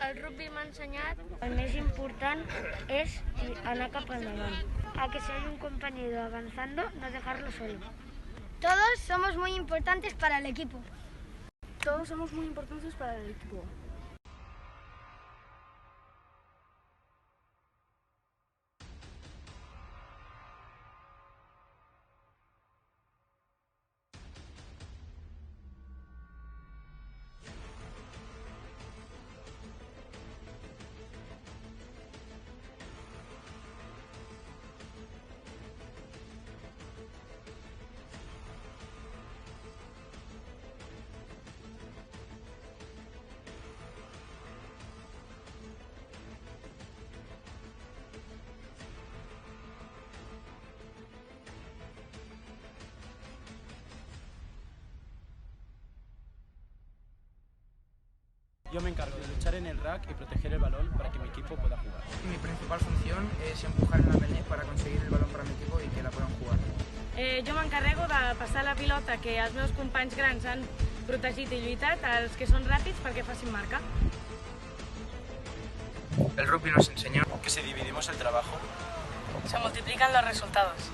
El rugby m'ha ensenyat el més important és anar cap endavant. A que si hay un compañero avanzando, no dejarlo solo. Todos somos muy importantes para el equipo. Todos somos muy importantes para el equipo. Yo me encargo de luchar en el rack y proteger el balón para que mi equipo pueda jugar. Mi principal función és empujar en la pelea para conseguir el balón para mi equipo y que la puedan jugar. Jo m'encarrego de passar la pilota que els meus companys grans han protegit i lluitat als que són ràpids perquè facin marca. El rugby nos enseñó Que si dividimos el trabajo, Se multiplican los resultados.